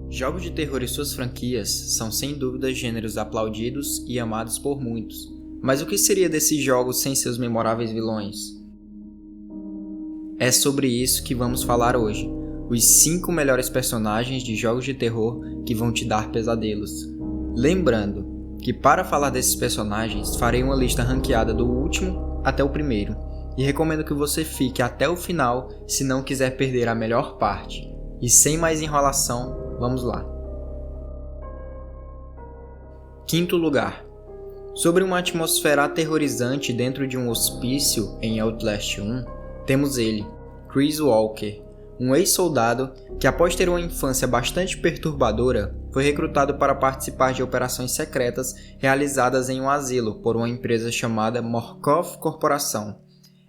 Jogos de terror e suas franquias são sem dúvida gêneros aplaudidos e amados por muitos. Mas o que seria desses jogos sem seus memoráveis vilões? É sobre isso que vamos falar hoje. Os 5 melhores personagens de jogos de terror que vão te dar pesadelos. Lembrando que para falar desses personagens farei uma lista ranqueada do último até o primeiro. E recomendo que você fique até o final se não quiser perder a melhor parte. E sem mais enrolação, vamos lá. Quinto lugar. Sobre uma atmosfera aterrorizante dentro de um hospício em Outlast 1, temos ele, Chris Walker, um ex-soldado que após ter uma infância bastante perturbadora, foi recrutado para participar de operações secretas realizadas em um asilo por uma empresa chamada Morkoth Corporação.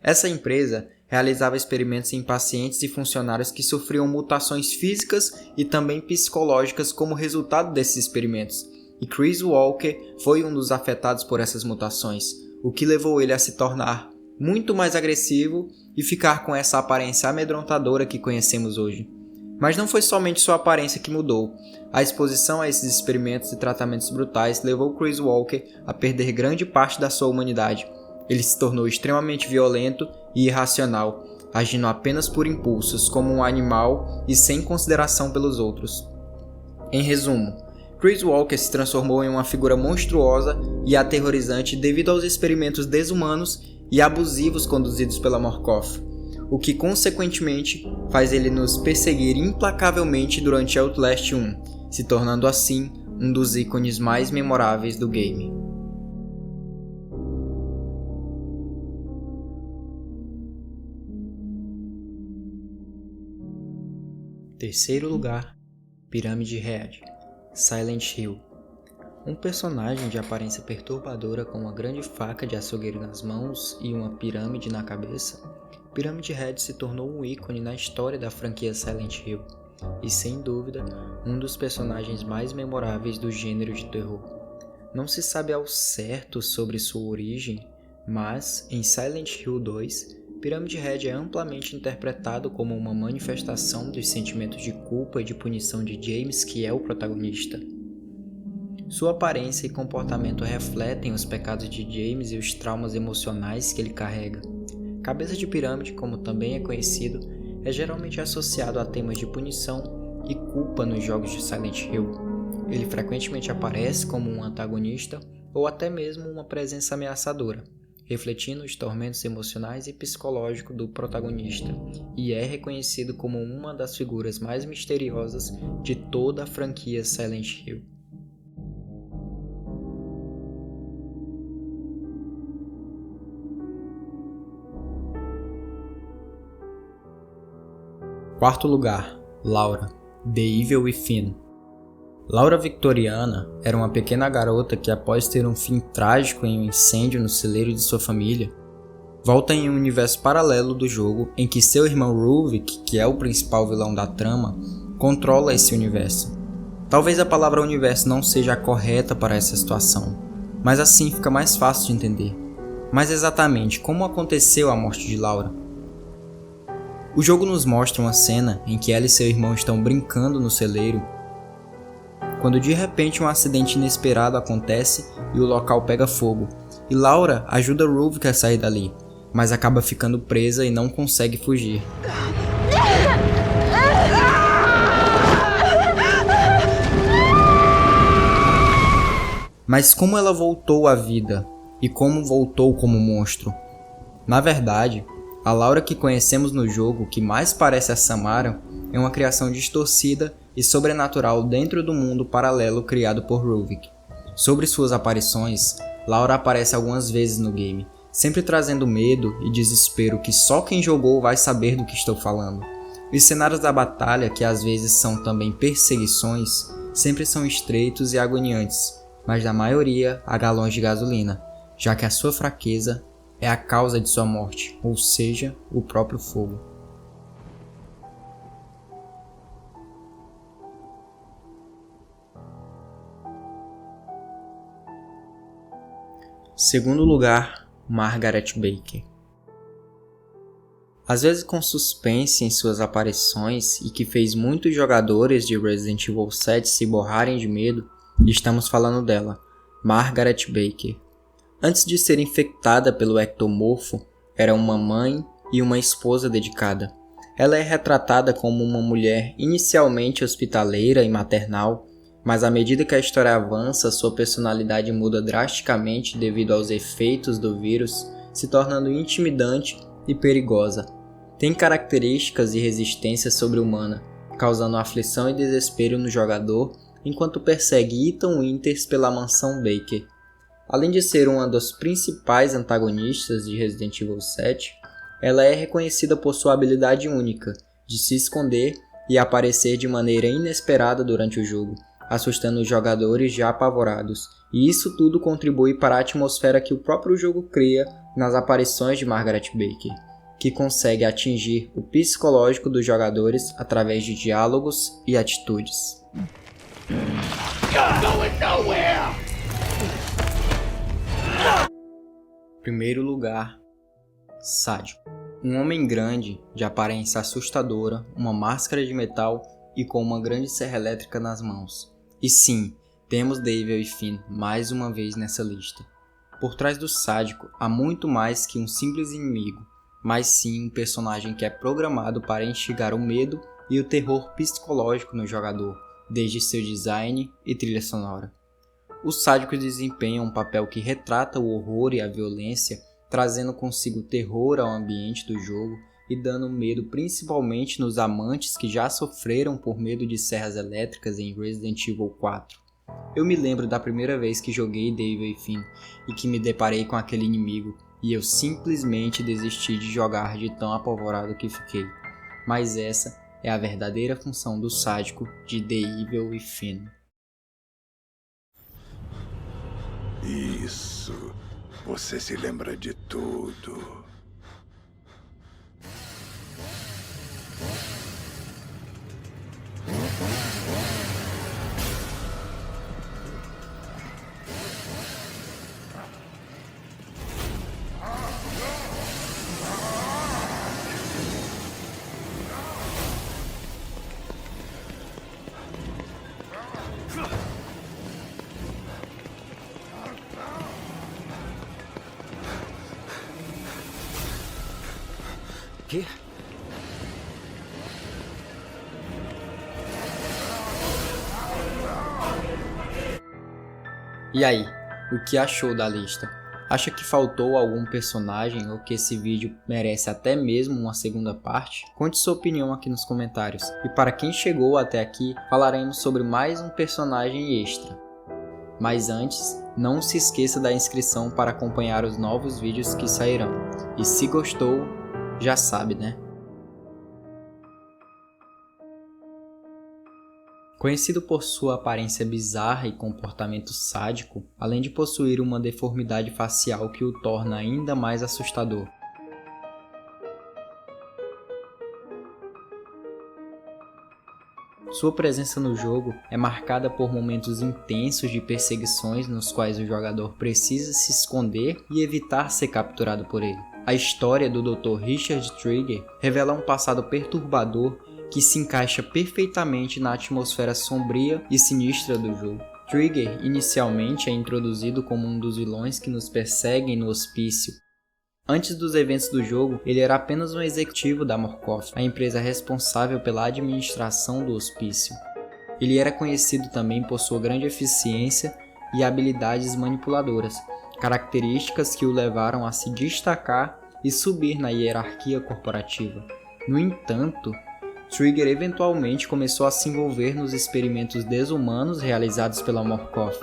Essa empresa realizava experimentos em pacientes e funcionários que sofriam mutações físicas e também psicológicas como resultado desses experimentos. E Chris Walker foi um dos afetados por essas mutações, o que levou ele a se tornar muito mais agressivo e ficar com essa aparência amedrontadora que conhecemos hoje. Mas não foi somente sua aparência que mudou. A exposição a esses experimentos e tratamentos brutais levou Chris Walker a perder grande parte da sua humanidade. Ele se tornou extremamente violento e irracional, agindo apenas por impulsos como um animal e sem consideração pelos outros. Em resumo, Chris Walker se transformou em uma figura monstruosa e aterrorizante devido aos experimentos desumanos e abusivos conduzidos pela Morkoth, o que consequentemente faz ele nos perseguir implacavelmente durante Outlast 1, se tornando assim um dos ícones mais memoráveis do game. Terceiro lugar, Pyramid Head, Silent Hill. Um personagem de aparência perturbadora com uma grande faca de açougueiro nas mãos e uma pirâmide na cabeça, Pyramid Head se tornou um ícone na história da franquia Silent Hill e, sem dúvida, um dos personagens mais memoráveis do gênero de terror. Não se sabe ao certo sobre sua origem, mas, em Silent Hill 2, Pyramid Head é amplamente interpretado como uma manifestação dos sentimentos de culpa e de punição de James, que é o protagonista. Sua aparência e comportamento refletem os pecados de James e os traumas emocionais que ele carrega. Cabeça de pirâmide, como também é conhecido, é geralmente associado a temas de punição e culpa nos jogos de Silent Hill. Ele frequentemente aparece como um antagonista ou até mesmo uma presença ameaçadora, refletindo os tormentos emocionais e psicológicos do protagonista, e é reconhecido como uma das figuras mais misteriosas de toda a franquia Silent Hill. Quarto lugar, Laura, The Evil Within. Laura Victoriana era uma pequena garota que, após ter um fim trágico em um incêndio no celeiro de sua família, volta em um universo paralelo do jogo em que seu irmão Ruvik, que é o principal vilão da trama, controla esse universo. Talvez a palavra universo não seja a correta para essa situação, mas assim fica mais fácil de entender. Mas exatamente como aconteceu a morte de Laura? O jogo nos mostra uma cena em que ela e seu irmão estão brincando no celeiro, quando de repente um acidente inesperado acontece e o local pega fogo, e Laura ajuda Ruvik a sair dali, mas acaba ficando presa e não consegue fugir. Mas como ela voltou à vida? E como voltou como monstro? Na verdade, a Laura que conhecemos no jogo, que mais parece a Samara, é uma criação distorcida e sobrenatural dentro do mundo paralelo criado por Ruvik. Sobre suas aparições, Laura aparece algumas vezes no game, sempre trazendo medo e desespero que só quem jogou vai saber do que estou falando. Os cenários da batalha, que às vezes são também perseguições, sempre são estreitos e agoniantes, mas na maioria a galões de gasolina, já que a sua fraqueza é a causa de sua morte, ou seja, o próprio fogo. Segundo lugar, Margaret Baker. Às vezes com suspense em suas aparições e que fez muitos jogadores de Resident Evil 7 se borrarem de medo, estamos falando dela, Margaret Baker. Antes de ser infectada pelo ectomorfo, era uma mãe e uma esposa dedicada. Ela é retratada como uma mulher inicialmente hospitaleira e maternal, mas à medida que a história avança, sua personalidade muda drasticamente devido aos efeitos do vírus, se tornando intimidante e perigosa. Tem características e resistência sobre-humana, causando aflição e desespero no jogador enquanto persegue Ethan Winters pela mansão Baker. Além de ser uma das principais antagonistas de Resident Evil 7, ela é reconhecida por sua habilidade única de se esconder e aparecer de maneira inesperada durante o jogo, assustando os jogadores já apavorados, e isso tudo contribui para a atmosfera que o próprio jogo cria nas aparições de Margaret Baker, que consegue atingir o psicológico dos jogadores através de diálogos e atitudes. Primeiro lugar, sádico. Um homem grande, de aparência assustadora, uma máscara de metal e com uma grande serra elétrica nas mãos. E sim, temos David e Finn mais uma vez nessa lista. Por trás do sádico há muito mais que um simples inimigo, mas sim um personagem que é programado para instigar o medo e o terror psicológico no jogador, desde seu design e trilha sonora. Os sádicos desempenham um papel que retrata o horror e a violência, trazendo consigo terror ao ambiente do jogo e dando medo principalmente nos amantes que já sofreram por medo de serras elétricas em Resident Evil 4. Eu me lembro da primeira vez que joguei David e Finn e que me deparei com aquele inimigo e eu simplesmente desisti de jogar de tão apavorado que fiquei. Mas essa é a verdadeira função do sádico de The Evil Within. Isso, você se lembra de tudo. Quê? E aí, o que achou da lista? Acha que faltou algum personagem ou que esse vídeo merece até mesmo uma segunda parte? Conte sua opinião aqui nos comentários. E para quem chegou até aqui, falaremos sobre mais um personagem extra. Mas antes, não se esqueça da inscrição para acompanhar os novos vídeos que sairão. E se gostou, já sabe, né? Conhecido por sua aparência bizarra e comportamento sádico, além de possuir uma deformidade facial que o torna ainda mais assustador. Sua presença no jogo é marcada por momentos intensos de perseguições nos quais o jogador precisa se esconder e evitar ser capturado por ele. A história do Dr. Richard Trigger revela um passado perturbador que se encaixa perfeitamente na atmosfera sombria e sinistra do jogo. Trigger inicialmente é introduzido como um dos vilões que nos perseguem no hospício. Antes dos eventos do jogo, ele era apenas um executivo da Morkoth, a empresa responsável pela administração do hospício. Ele era conhecido também por sua grande eficiência e habilidades manipuladoras, características que o levaram a se destacar e subir na hierarquia corporativa. No entanto, Trigger eventualmente começou a se envolver nos experimentos desumanos realizados pela Morkoth.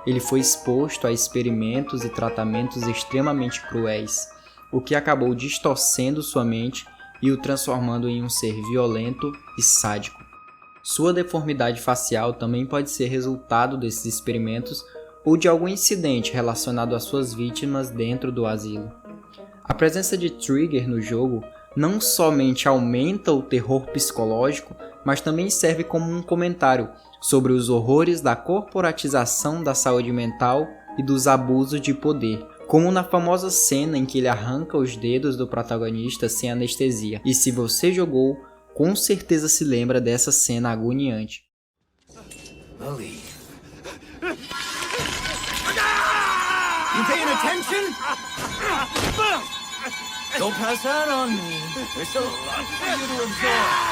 Ele foi exposto a experimentos e tratamentos extremamente cruéis, o que acabou distorcendo sua mente e o transformando em um ser violento e sádico. Sua deformidade facial também pode ser resultado desses experimentos ou de algum incidente relacionado às suas vítimas dentro do asilo. A presença de Trigger no jogo não somente aumenta o terror psicológico, mas também serve como um comentário sobre os horrores da corporatização da saúde mental e dos abusos de poder, como na famosa cena em que ele arranca os dedos do protagonista sem anestesia. E se você jogou, com certeza se lembra dessa cena agoniante. Lily. You paying attention? Don't pass that on me. There's still a lot for you to absorb.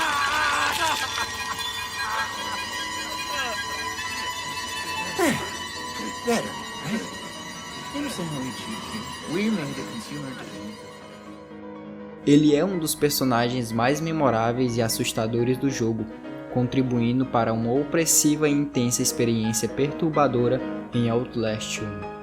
Better, right? Understand how we cheat here. We made a consumer decision. Ele é um dos personagens mais memoráveis e assustadores do jogo, contribuindo para uma opressiva e intensa experiência perturbadora em Outlast 1.